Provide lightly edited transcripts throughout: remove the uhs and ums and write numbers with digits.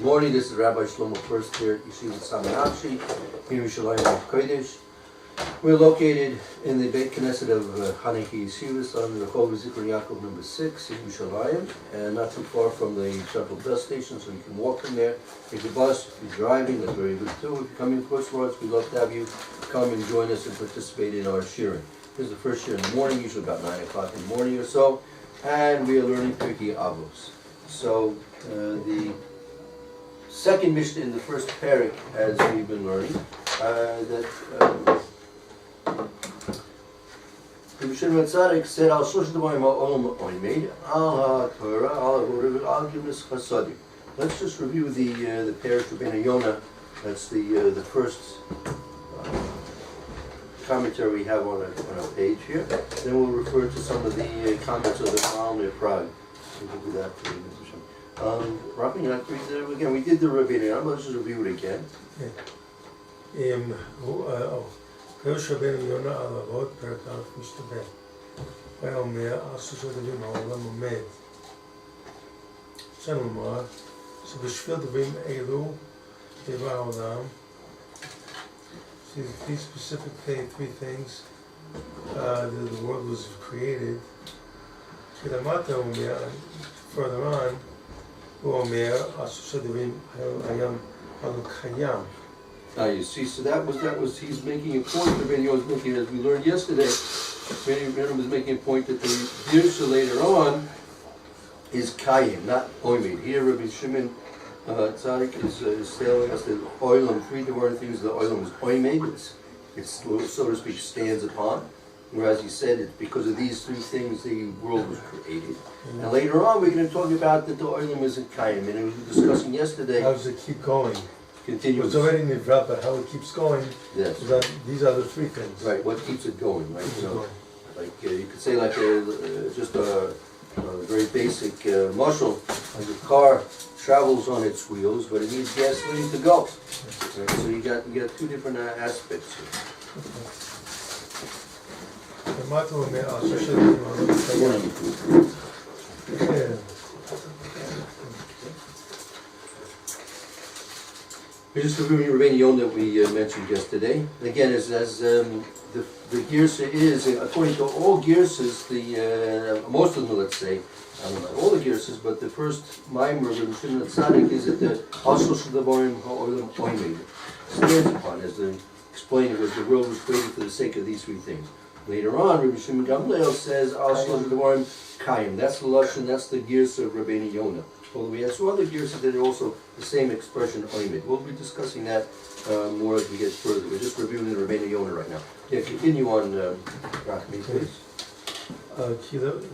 Good morning, this is Rabbi Shlomo Furst here at Yeshiva Tsama Nafshi, here in Yerushalayim Kodesh. We're located in the Beit Knesset of Haneki Yeshiva on the Rehov Zikron Yaakov number 6 in Yerushalayim, and not too far from the central bus station, so you can walk from there. Take the bus, if you're driving, that's very good too. If you're coming crossroads, we'd love to have you come and join us and participate in our shiurim. This is the first shiur in the morning, usually about 9 o'clock in the morning or so, and we are learning Pirkei Avos. So the second Mishnah in the first parak, as we've been learning, that the Shlomo Tzaddik said, "Al shlosh dvarim ha'olam oimed, al ha'torah, al ha'vodav, al givnas chasadim." Let's just review the parak of Ben Yonah. That's the first commentary we have on our page here. Then we'll refer to some of the comments of the Talmud of Prague. We'll do that for you. Rabbi, you like to read it again? We did the Rabbeinu, let's just review it again. פירוש רבנו יונה על אבות, פרק א' משתבח. הוא היה אומר, על שלושה דברים העולם עומד. אפשר לומר, שבשביל דברים אלו, דבר העולם, see these specific three things, the world was created. כשלמטה הוא אומר, further on, הוא אומר, על שלושה דברים היום קיים. You see, so that was he's making a point that Ben was making, as we learned yesterday. Ben was making a point that the Girsha later on is Kayim, not Oimid. Here Rabbi Shimon Tzaddik is telling us that Oilam, three different things, the Oilam is Oimid, it's so to speak stands upon. Whereas he said it's because of these three things the world was created. And later on we're going to talk about that the Oilam isn't Kayim, and we were discussing yesterday. How does it keep going? Continuous. It's already Nivra, but how it keeps going, yes. These are the three things. Right, what keeps it going, right? Like you could say like just a very basic mashal, like a car travels on its wheels, but it needs gasoline to go. Right? So you got two different aspects here. We're just reviewing Rabbeinu Yonah that we mentioned yesterday. And again, as the Girsa is, according to all Girsas, most of them, let's say, I don't know all the Girsas, but the first Maimer of the Shimon Tzaddik is that the Ashol Shadabarim Ha'olam Oimid stands upon, as they explain it, was the world was created for the sake of these three things. Later on, Rabbi Shimon Gamliel says Ashol Shadabarim Kayim. That's the Lashon, that's the Girsa of Rabbeinu Yonah. Although we have some other Girsas that are also the same expression, Oimid. We'll be discussing that more as we get further. We're just reviewing the Rabbeinu Yonah right now. Yeah, continue on, Rachmi, please.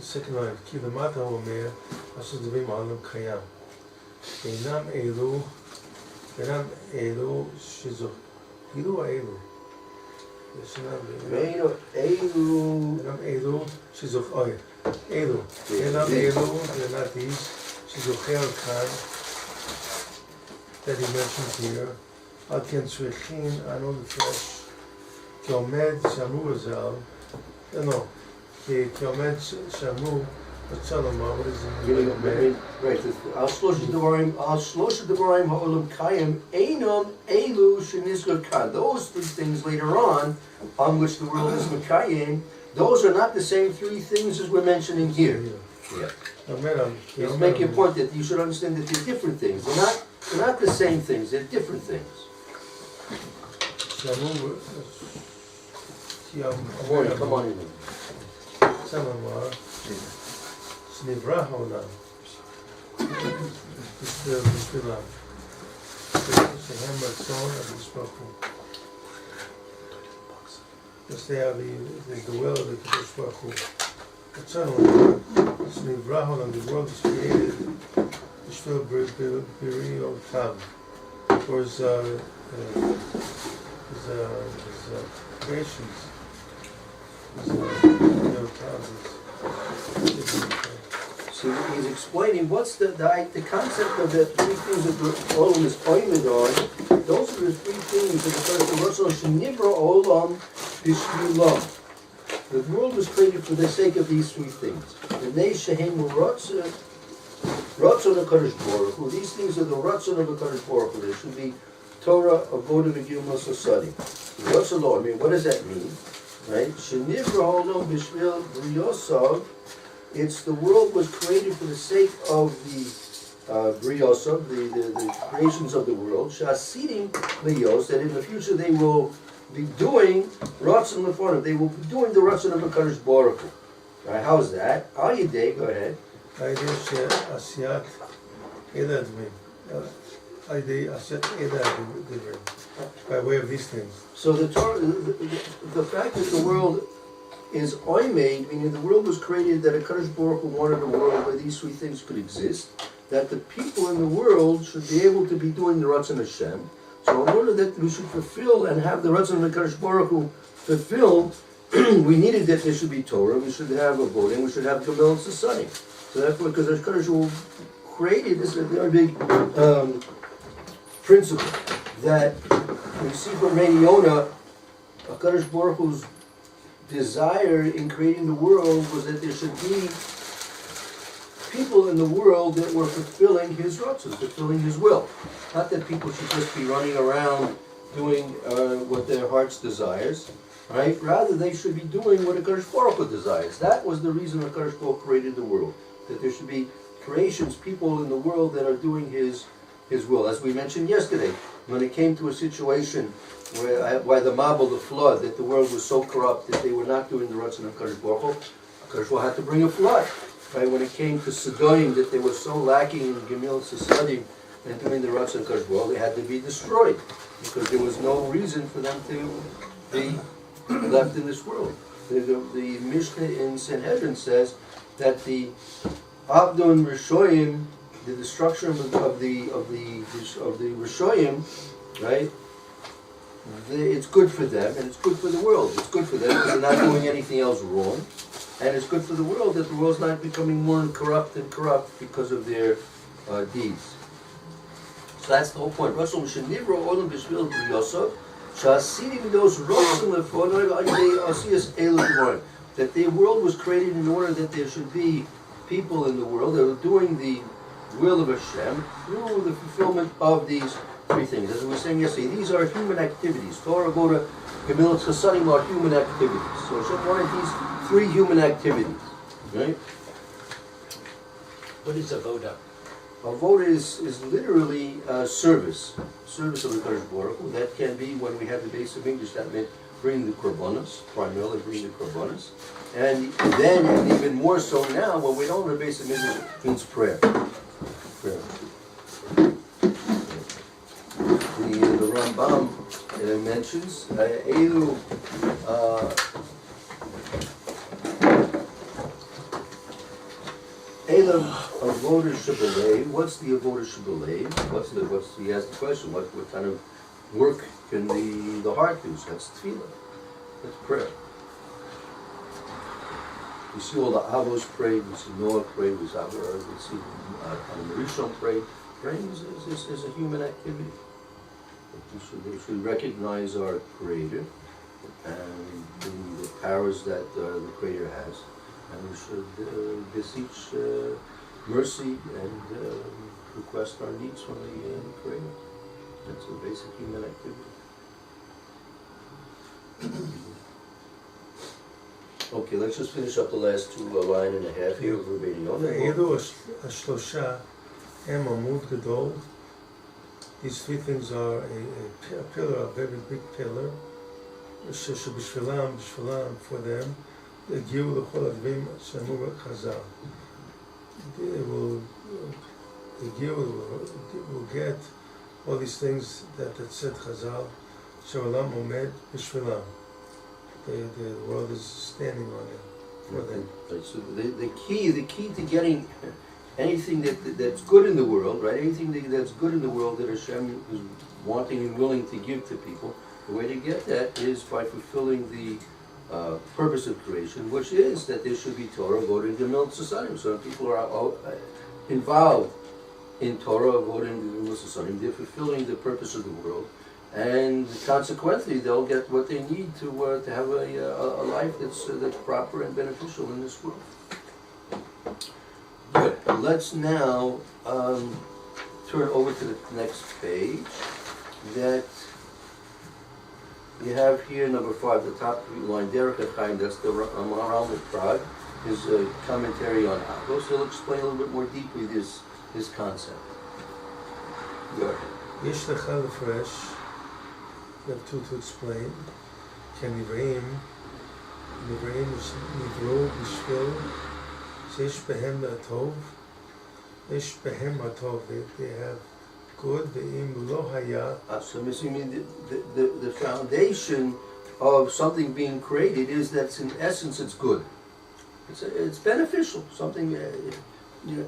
Second line, כי למטה הוא אומר, לעשות דברים העולם קיים. אינם אלו שזוך, אילו אינם אלו שזוך אוי. אינם אלו, they're not these. שזוכר כאן, that he mentions here, על כן צריכים אנו לפרש, כי עומד שאמרו ז"ל, לא, כי עומד שאמרו, רוצה לומר, what is it? Right, על שלושת דברים העולם קיים, אינם אלו שנזכר כאן. Those three things later on which the world is מקיים, those are not the same three things as we're mentioning here. Yeah. He's making a point that you should understand that they're different things. They're not the same things, they're different things. Come on in. Tsama, Snivra Hona. Because they are the will of the Kadosh Baruch Hu. Snivra Hona, the world is created. Shvil Biri Otav. For his creations. So he's explaining what's the concept of the three things that the olam is pointed on. Those are the three things that the first Shenivra Olam Bishvilam. The world was created for the sake of these three things. The Nei Shehem Murotza Ratzon HaKadosh Baruch Hu. These things are the Ratzon of HaKadosh Baruch Hu. There should be Torah, Avodah, V'Gilma, Sasadi. Ratzon Lo, I mean, what does that mean? Right? Shenivra Olam B'Shvil Briyosav. It's the world was created for the sake of the Briyosav, the creations of the world. Shasidim Liyos, that in the future they will be doing Ratzon Lefonim. They will be doing the Ratzon of HaKadosh Baruch Hu. Right, how's that? Al Yidei, go ahead. Asiyat Eda Dvim. Asiyat Eda Dvim. By way of these things. So the Torah, the fact that the world is oimed, meaning the world was created that HaKadosh Baruch Hu wanted a world where these three things could exist, that the people in the world should be able to be doing the Ratzon Hashem. So in order that we should fulfill and have the Ratzon of HaKadosh Baruch Hu fulfilled, we needed that there should be Torah, we should have a voting, we should have Gamel and Sasani. So therefore, because HaKadosh Hu created this very big principle that we see from Reini Yonah, HaKadosh Baruch Hu's desire in creating the world was that there should be people in the world that were fulfilling his ratzon, fulfilling his will. Not that people should just be running around doing what their heart's desires, right? Rather, they should be doing what HaKadosh Baruch Hu desires. That was the reason HaKadosh Baruch Hu created the world. That there should be creations, people in the world that are doing his will. As we mentioned yesterday, when it came to a situation where by the Mabul, the flood, that the world was so corrupt that they were not doing the Ratzon of HaKadosh Baruch Hu, HaKadosh Baruch Hu had to bring a flood. Right? When it came to Sidon, that they were so lacking in Gemil Sasadim and doing the Ratzon of HaKadosh Baruch Hu, they had to be destroyed because there was no reason for them to be left in this world. The Mishnah in Sanhedrin says that the Avdon Rishoyim, the destruction of the Rishoyim, right? It's good for them and it's good for the world. It's good for them because they're not doing anything else wrong, and it's good for the world that the world's not becoming more corrupt and corrupt because of their deeds. So that's the whole point. Rasul Shenivra Olam B'Shvil B'Yosef Shasidim those Rasul Lefonoi that the world was created in order that there should be people in the world that were doing the will of Hashem through the fulfillment of these three things. As we were saying yesterday, these are human activities. Torah, Avodah, Gemilut, Chasadim are human activities. So Hashem wanted these three human activities, right? What is avodah? Avodah is literally service of the Kadosh Baruch Hu. That can be, when we have the base of English, that meant bring the korbanos, primarily bring the korbanos. And then, and even more so now, when we don't have the base of English, it means prayer. Prayer. The Rambam mentions Elu Elam Avodah Shabbalei. What's the Avodah Shabbalei? He asked the question, what kind of work can the heart do? So that's tefillah. That's prayer. We see all the Avos prayed, we see Noah prayed, we see Rishon prayed. Praying is a human activity. We should recognize our Creator and the powers that the Creator has, and we should beseech mercy and request our needs from the Creator. That's a basic human activity. Okay, let's just finish up the last line and a half here of Rabbeinu Yonah. These three things are a pillar, a very big pillar. For them, they will get all these things that said Chazal. The world is standing on it for them. Right, so the key to getting anything that's good in the world, right? Anything that's good in the world that Hashem is wanting and willing to give to people, the way to get that is by fulfilling the purpose of creation, which is that there should be Torah, voting, Gemil, Society. So if people are involved in Torah, voting, Gemil, Society, they're fulfilling the purpose of the world, and consequently they'll get what they need to have a life that's proper and beneficial in this world. Good. let's now turn over to the next page. That you have here, number 5, the top line, Derech HaChaim, that's the Maharal of Prague, his commentary on Avos. He'll explain a little bit more deeply this concept. Go ahead. Yesh lecha lefresh. You have two to explain. Ken Nivreim is Nivro Bishvil. Shesh behem atov. Yesh behem atov. They have good. Ve'im lo haya. So you mean the foundation of something being created is that in essence it's good. It's beneficial. Something you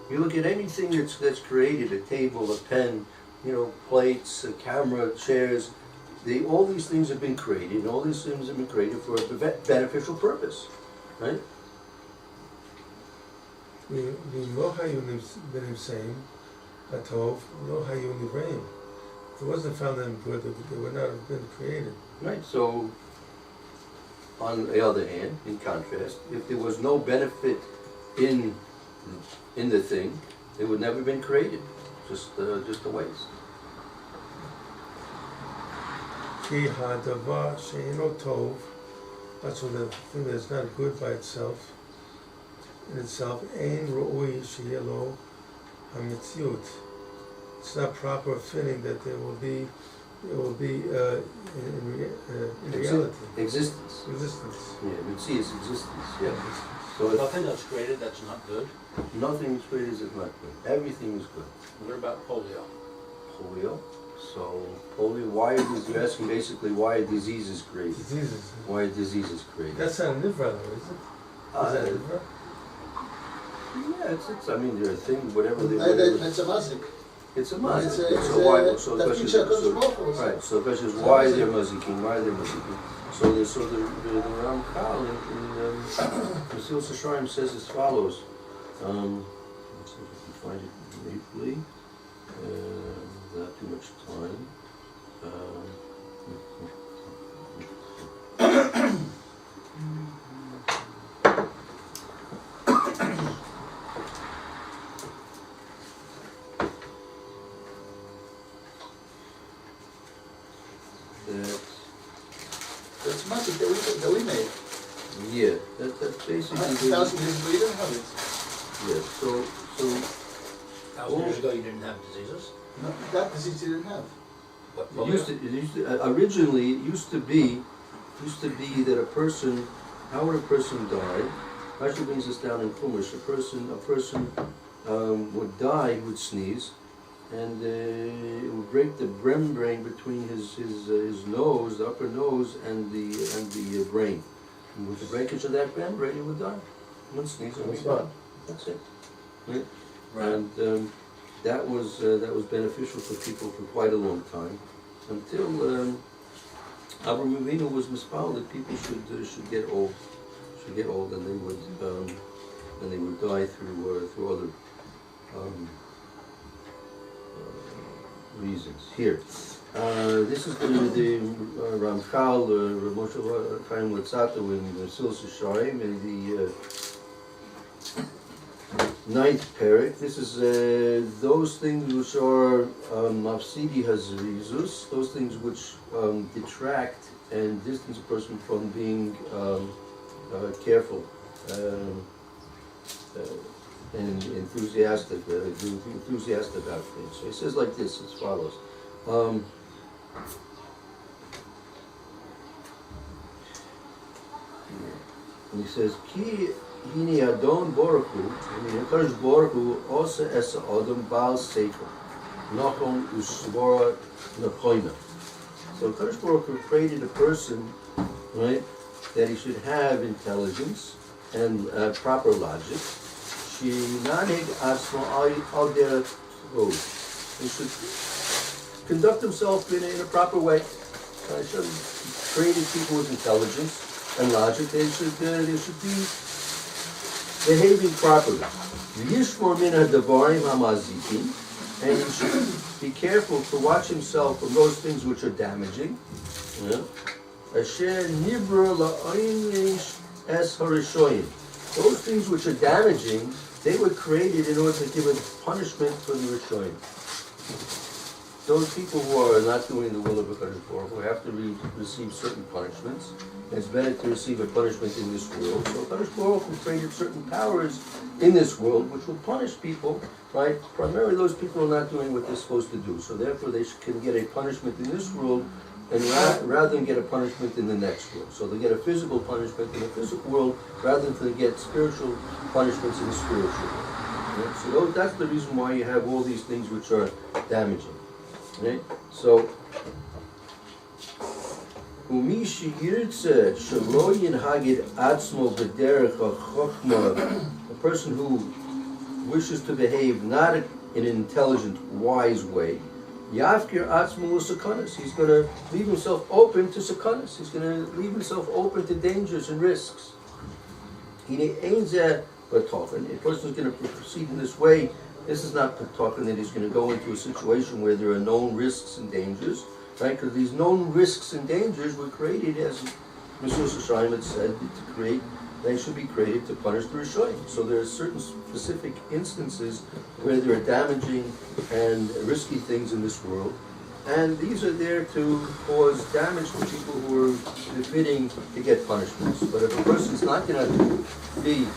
look at anything that's created, a table, a pen, plates, a camera, chairs. All these things have been created, and all these things have been created for a beneficial purpose, right? Ve'im lo hayu b'nimseim atov lo hayu nivreim. If it wasn't found them good, they would not have been created. Right. So, on the other hand, in contrast, if there was no benefit in the thing, it would never have been created. Just a waste. Ki ha'davar she'eno tov. That's what the thing that's not good by itself. In itself, ein ro'ui she'yeh lo ha'mitziut. It's not proper fitting that it will be in reality. Existence. Yeah, mitzi is existence. Yeah. So Nothing that's created that's not good. nothing is created is not good. Everything is good. What about polio? Polio. So polio. Why is you're asking basically why a disease is created? Diseases. Why a disease is created? That's not a nivra though, is it? Is that a nivra? Yeah, it's. I mean, there are things. Whatever they. It's a mazik. It's a mazik. It's So why? So the that question is. feature comes So, from Avos. right. So the question is why they're mazikin? Why they're mazikin? So the Ramchal in Mesil Sasharim says as follows. Let's see if I can find it briefly. Without too much time. That's mazik that we made. Yeah, that's basically. 1,000 years ago, you didn't have it. Yeah. So. 1,000 years ago you didn't have diseases? No, that disease you didn't have. What, Originally, it used to be that a person, how would a person die? Rashi brings this down in Chumash. A person would die, he would sneeze, and it would break the membrane between his nose, the upper nose, and the brain. And with the breakage of that membrane, he would die. He would sneeze and be gone. That's it. Right? Right. And that was beneficial for people for quite a long time, until Avraham Avinu was mispal that people should get old, and they would die through other reasons. Here, this is the Ramchal, Moshe Chaim Luzzatto in Mesil Sasharim in the 9th parak. This is those things which are mafsidi hazrizus, those things which detract and distance a person from being careful and enthusiastic about things. So he says like this, as follows. And he says, Ki Hini Adon Baruch Hu, Hakadosh Baruch Hu Osa Es Adam Baal Seichel, Nachon Usvara Nechoina. So Hakadosh Baruch Hu created a person, right, that he should have intelligence and proper logic. She nanig asma al der tov. He should conduct himself in a proper way. Created people with intelligence and logic. They should be behaving properly. Yishmor min hadavarim hamazikin, and he should be careful to watch himself from those things which are damaging. Asher nibra la'aynish es harishoyim. Those things which are damaging they were created in order to give a punishment for the Rishonim. Those people who are not doing the will of HaKadosh Baruch Hu have to receive certain punishments. It's better to receive a punishment in this world. So HaKadosh Baruch Hu created certain powers in this world which will punish people, right? Primarily those people who are not doing what they're supposed to do. So therefore they can get a punishment in this world and rather than get a punishment in the next world. So they get a physical punishment in the physical world rather than get spiritual punishments in the spiritual world. Right? So that's the reason why you have all these things which are damaging. Right? So, ומי שירצה שלא ינהג את עצמו בדרך החוכמה, a person who wishes to behave not in an intelligent, wise way, yafkir atzmo l'sakanas. He's going to leave himself open to sakanas. He's going to leave himself open to dangers and risks. A person is going to proceed in this way. This is not talking that he's going to go into a situation where there are known risks and dangers, right? Because these known risks and dangers were created, as Mr. Shlomo had said, to create. They should be created to punish the Rishonim. So there are certain specific instances where there are damaging and risky things in this world, and these are there to cause damage to people who are befitting to get punishments. But if a person's not going to be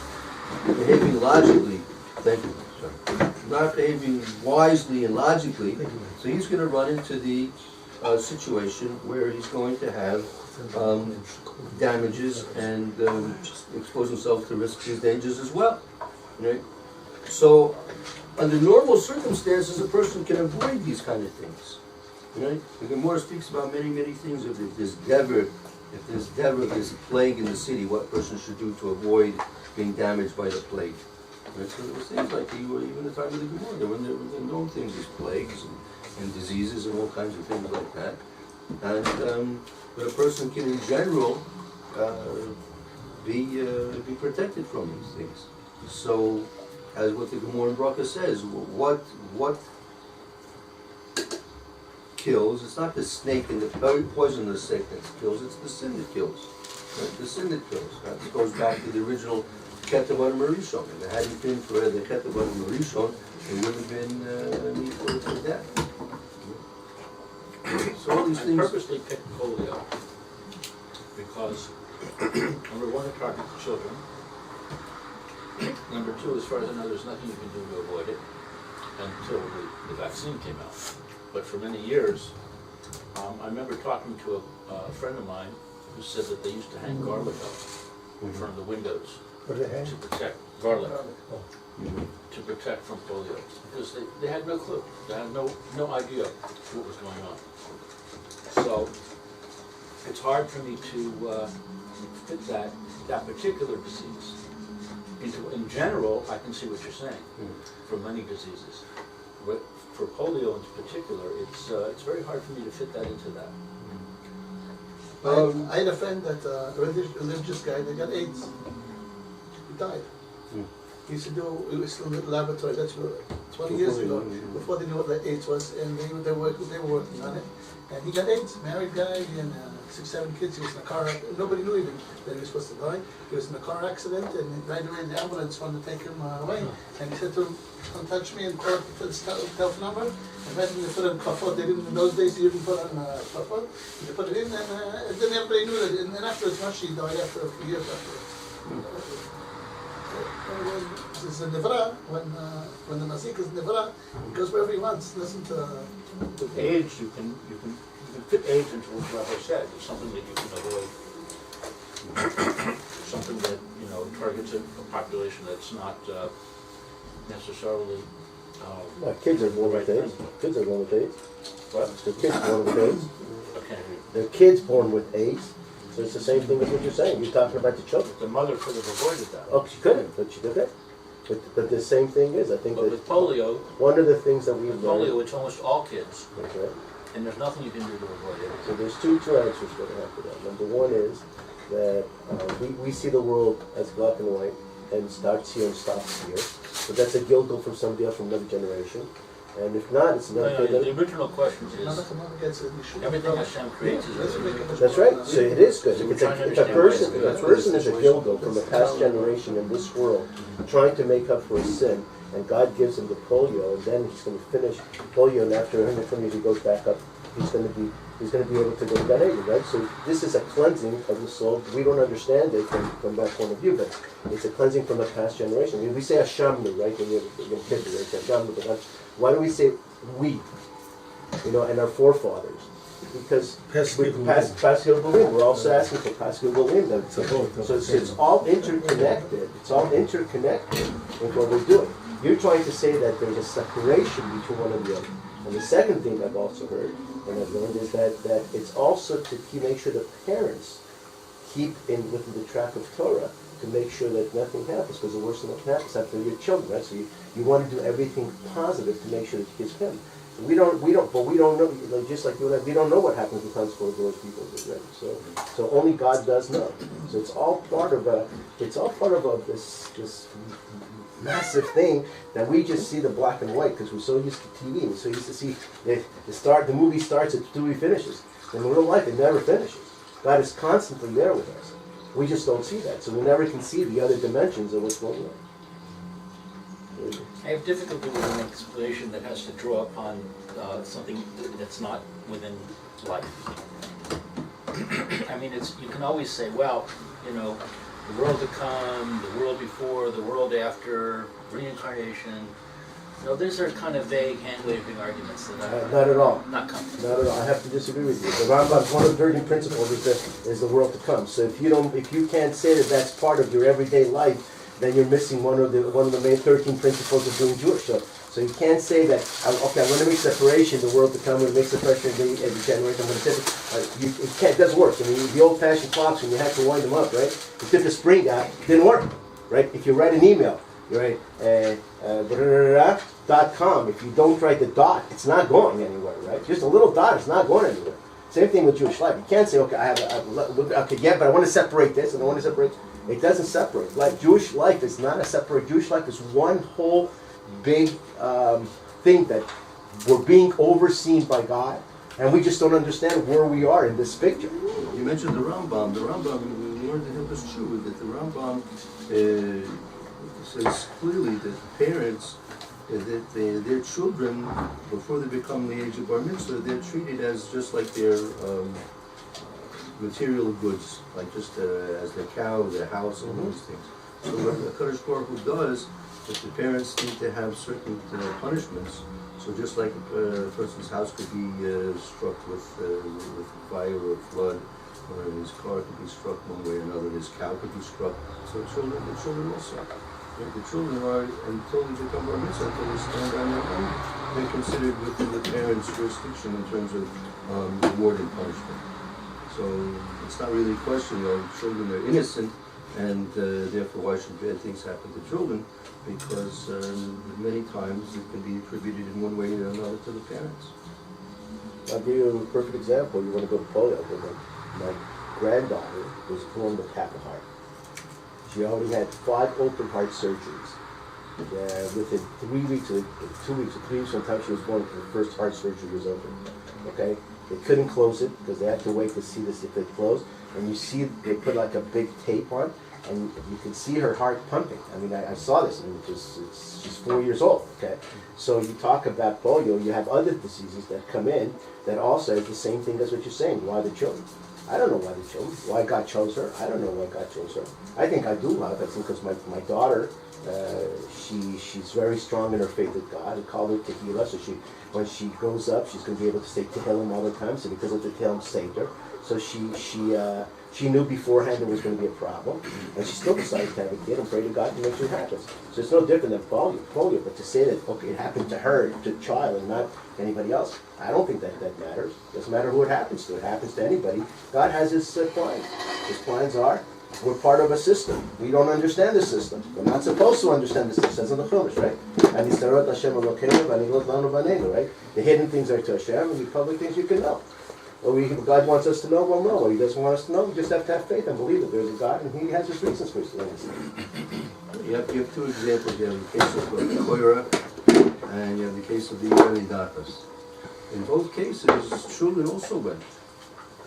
behaving logically, thank you, sorry, not behaving wisely and logically, so he's going to run into the situation where he's going to have damages and expose himself to risks and dangers as well. Right? So, under normal circumstances, a person can avoid these kind of things. Right? The Gemara speaks about many, many things. If there's plague in the city, what a person should do to avoid being damaged by the plague. Right? So there were things like even the time of the Gemara, there were known things as plagues and diseases and all kinds of things like that. And but a person can, in general, be protected from these things. So, as what the Gemara in Bracha says, what kills? It's not the snake and the very poisonous snake that kills. It's the sin that kills. Right? The sin that kills. That goes back to the original Ketub Marishon. If it hadn't been for the Ketub Marishon, it would have been need for death. So all these I things. purposely picked polio because number one, it targets children. Number two, as far as I know, there's nothing you can do to avoid it until the vaccine came out. But for many years, I remember talking to a friend of mine who said that they used to hang garlic up in front of the windows to protect garlic, to protect from polio, because they had no clue, they had no idea what was going on. So it's hard for me to fit that particular disease into. In general, I can see what you're saying for many diseases, but for polio in particular, it's very hard for me to fit that into that. I had a friend that a religious guy that got AIDS. He died. He used to do, it was in the laboratory, that's 20 years ago, before they knew what AIDS was, and they were working on it. And he got AIDS, married guy, and 6, 7 kids. He was in a car accident. Nobody knew even that he was supposed to die. He was in a car accident, and right away the ambulance wanted to take him away. And he said to him, "Don't touch me," and called the telephone number. And right when they put on kafot, they didn't, in those days you didn't put on kafot. They put it in, and then everybody knew that. And then afterwards, Nafshi died after a few years afterwards. It's a nevra, when the mazik is nevra, he goes wherever he wants. Listen to. With AIDS, you can fit AIDS into what Rabbi said. It's something that you can avoid. Something that targets a population that's not necessarily. Kids are born with AIDS. Kids are born with AIDS. What? The kids born with AIDS. Okay. The kids born with AIDS. So it's the same thing as what you're saying. You're talking about the children. The mother could have avoided that. Oh, she couldn't, but she did it. But the same thing is, I think But that with polio, one of the things that we've learned. it's almost all kids, Okay. and there's nothing you can do to avoid it. So there's two answers that I have to that. Number one is that we see the world as black and white and starts here and stops here. So that's a gilgul from somebody else from another generation. And if not, it's another thing. The original question is, everything Hashem creates is good. That's right. So it is good. So we're If trying to a understand person, why if it's a person is a gilgal from a past generation in this world, trying to make up for his sin, and God gives him the polio, and then he's going to finish polio, and after 120 years he goes back up, he's going to be able to go to Gan Eden, right? So this is a cleansing of the soul. We don't understand it from that point of view, but it's a cleansing from a past generation. We say Hashamnu, right? When you're kids, right? Hashamnu, but why do we say we? You know, and our forefathers? Because past Gilgalim, we're also asking for past Gilgalim. So it's all interconnected. It's all interconnected with what we're doing. You're trying to say that there's a separation between one and the other. And the second thing I've also heard and I've learned is that it's also to make sure the parents keep within the track of Torah to make sure that nothing happens, because the worst thing that can happen is after your children, right? So you want to do everything positive to make sure that the kids come. We don't know, like, just like you and I, we don't know what happens behind closed doors, people do, right? So only God does know. So it's all part of this massive thing that we just see the black and white because we're so used to TV. We're so used to see the movie starts, the movie finishes. In real life, it never finishes. God is constantly there with us. We just don't see that, so we never can see the other dimensions of what's going on. I have difficulty with an explanation that has to draw upon something that's not within life. I mean, you can always say, well, you know, the world to come, the world before, the world after, reincarnation. No, these are kind of vague, hand-waving arguments that not at all. Not coming. Not at all. I have to disagree with you. The Rambam's one of the 13 principles is the world to come. So if you can't say that that's part of your everyday life, then you're missing one of the main 13 principles of being Jewish. So you can't say that, okay, I'm going to make separation, the world to come, and make separation every generation. I'm going to say it can't. It doesn't work. I mean, the old-fashioned clocks, when you had to wind them up, right? You took a spring out, it didn't work, right? If you write an email, you write .com. If you don't write the dot, it's not going anywhere, right? Just a little dot, it's not going anywhere. Same thing with Jewish life. You can't say, okay, but I want to separate this, and I want to separate. It doesn't separate. Like Jewish life is not a separate. Jewish life is one whole big thing that we're being overseen by God, and we just don't understand where we are in this picture. You mentioned the Rambam. The Rambam, we learned in Hilchos Tshuva that the Rambam says clearly that parents, that their children, before they become the age of bar mitzvah, they're treated as just like their material goods, like just as their cow, their house, and all those things. So what the Kadosh Baruch Hu does, if the parents need to have certain punishments, so just like a person's house could be struck with fire or flood, or his car could be struck one way or another, his cow could be struck. So the children also. The children are, until they become bar mitzvah, until they stand on their own, they're considered within the parents' jurisdiction in terms of reward and punishment. So it's not really a question of children are innocent, and therefore why should bad things happen to children? Because many times it can be attributed in one way or another to the parents. I'll give you a perfect example. You want to go to polio. My granddaughter was born with half a heart. She already had 5 open heart surgeries. Within 3 weeks, or 2 weeks, or 3 weeks from the time she was born, the first heart surgery was over. Okay? They couldn't close it because they had to wait to see this if it closed. And you see, they put like a big tape on, and you can see her heart pumping. I mean, I saw this, and she's 4 years old. Okay? So you talk about polio, you have other diseases that come in that also is the same thing as what you're saying. Why the children? I don't know why the children. Why God chose her? I don't know why God chose her. I think I do love it because my daughter, she's very strong in her faith with God. We call her Tehillah, so when she grows up, she's going to be able to say Tehillim all the time. So because of the Tehillim saved her. So she knew beforehand there was going to be a problem, and she still decided to have a kid and pray to God to make sure it happens. So it's no different than polio, but to say that, okay, it happened to her, to the child, and not anybody else, I don't think that matters. It doesn't matter who it happens to. It happens to anybody. God has His plans. His plans are, we're part of a system. We don't understand the system. We're not supposed to understand the system. It says in the Chumash, right? Right? The hidden things are to Hashem, and the public things you can know. What God wants us to know, we'll know. What He doesn't want us to know, we just have to have faith and believe that there's a God, and He has His reasons for us to understand. You have 2 examples here. In the case of Koira, and you have the case of the Israeli Dakas. In both cases, children also went.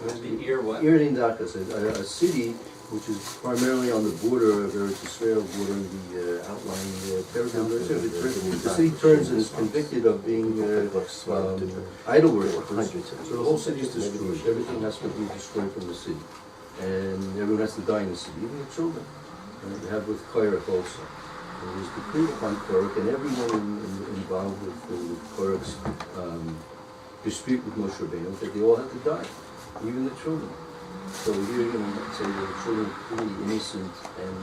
The ear what? Irin Dakas, a city which is primarily on the border of Eretz Israel, bordering the outlying territory. The city turns and is convicted of being idol worshippers. So the whole city is destroyed. Everything has to be destroyed from the city. And everyone has to die in the city, even the children. And they have with Korach also. And it was decreed upon Korach and everyone involved with Korach's dispute with Moshe Rabbeinu that they all had to die, even the children. So here you're going to say that the children are completely innocent and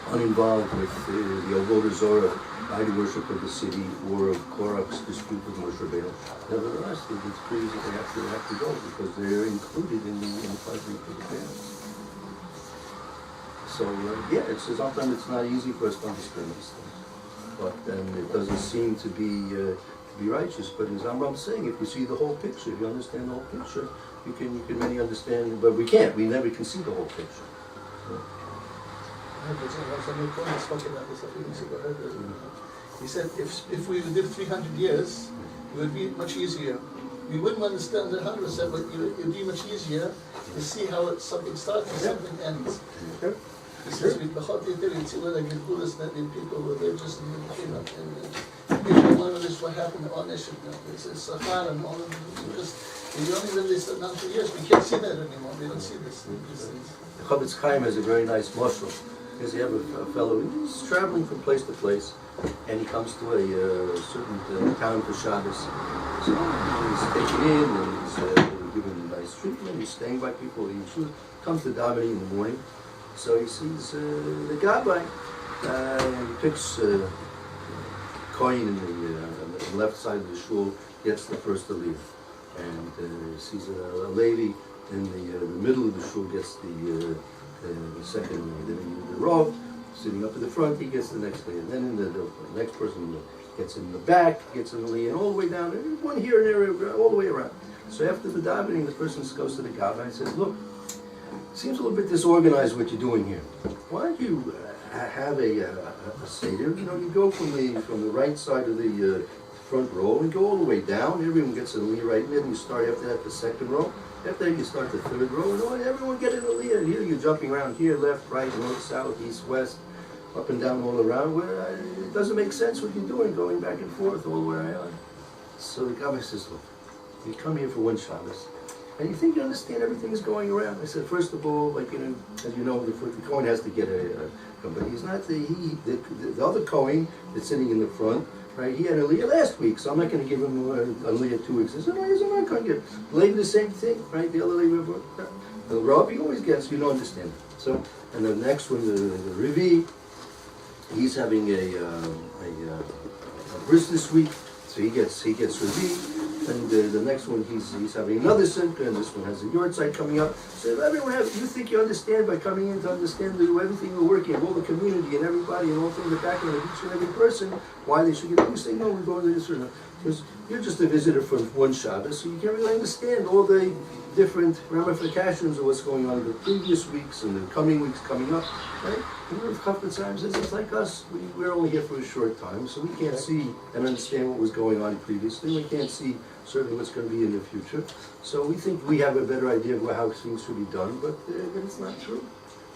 uninvolved with the Avodah Zorah, idol worship of the city, or of Korach's dispute with Moshe Rabbeinu. Nevertheless, the decrees that they have to go because they're included in the punishment for the parents. So sometimes it's not easy for us to understand these things, but it doesn't seem to be righteous. But as Amram saying, if you see the whole picture, if you understand the whole picture, you can really understand. But we can't. We never can see the whole picture. He said, if we did 300 years, it would be much easier. We wouldn't understand 100%, but it would be much easier to see how something starts and something ends. He says, we see where they get Buddhists and people who are just and one of this what happened to Onish and it's Sahar and all of them, because we only lived this not 2 years, we can't see that anymore, we don't see these things. The Chavetz Chaim has a very nice mashal, because you have a fellow, he's traveling from place to place, and he comes to a certain town for Shabbos. So he's taken in, and he's given nice treatment, he's staying by people, he comes to davening in the morning. So he sees the gabbai, and he picks a coin in the left side of the shul, gets the first aliyah. And sees a lady in the middle of the shul gets the second aliyah. Then the Rav, sitting up in the front, he gets the next aliyah. And then the next person gets in the back, gets an aliyah, and all the way down, one here and there, all the way around. So after the davening, the person goes to the gabbai and says, look, seems a little bit disorganized what you're doing here. Why don't you have a seder? You know, you go from the right side of the front row and go all the way down. Everyone gets an aliyah right in there. You start after that the second row. After that you start the third row, and everyone get an aliyah. And here you're jumping around here, left, right, north, south, east, west, up and down, all around. Where it doesn't make sense what you're doing, going back and forth all the way around. So the Gabbai says, look, you come here for one Shabbos. And you think you understand everything is going around. I said, first of all, like, as you know, the Kohen has to get a but he's not the other Kohen that's sitting in the front, right? He had a aliyah last week, so I'm not going to give him an aliyah 2 weeks. I said, no, he's not going to get Later the same thing, right? The other aliyah, the Rabbi always gets, you don't understand. So, and the next one, the Rivi, he's having a bris this week, so he gets Rivi. And the next one, he's having another simcha, and this one has a yard site coming up. So everyone you think you understand by coming in to understand everything we're working, all the community and everybody and all from the background of each and every person, why they should get. You say, no, we're going to this or that. Because you're just a visitor from one Shabbos, so you can't really understand all the different ramifications of what's going on in the previous weeks and the coming weeks coming up, right? And with Chavetz Chaim says it's like us, we're only here for a short time, so we can't see and understand what was going on previously. We can't see certainly what's going to be in the future. So we think we have a better idea of how things should be done, but it's not true.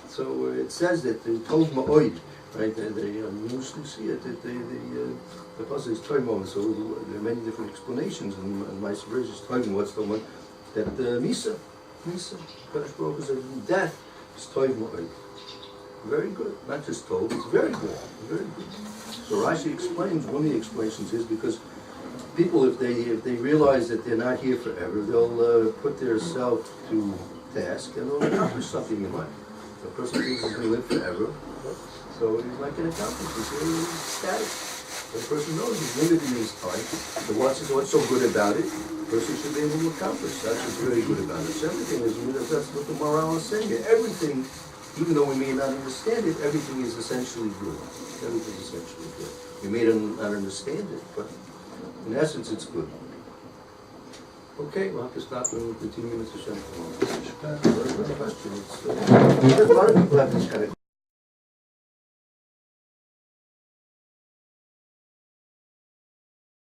So it says that the Tov Ma'oid, right? You usually see it, that the pasuk is Tov Ma'oid, so there are many different explanations, and my verse is Tov Ma'oid, what's the one? That Misa, Kadosh Baruch Hu's death is Tov Ma'oid. Very good, not just Tov, it's very good, very good. So Rashi explains, one of the explanations is because people, if they realize that they're not here forever, they'll put their self to task and they'll accomplish something in life. The person thinks he's going to live forever, so he's not going to accomplish. He's going to be static. The person knows he's limited in his time. So what's so good about it? The person should be able to accomplish. That's what's very good about it. So everything is, that's what the morale is saying. Everything, even though we may not understand it, everything is essentially good. Everything is essentially good. We may not understand it, but in essence, it's good. Okay, we'll have to stop and continue, Mr. Shem. A lot of people have this kind of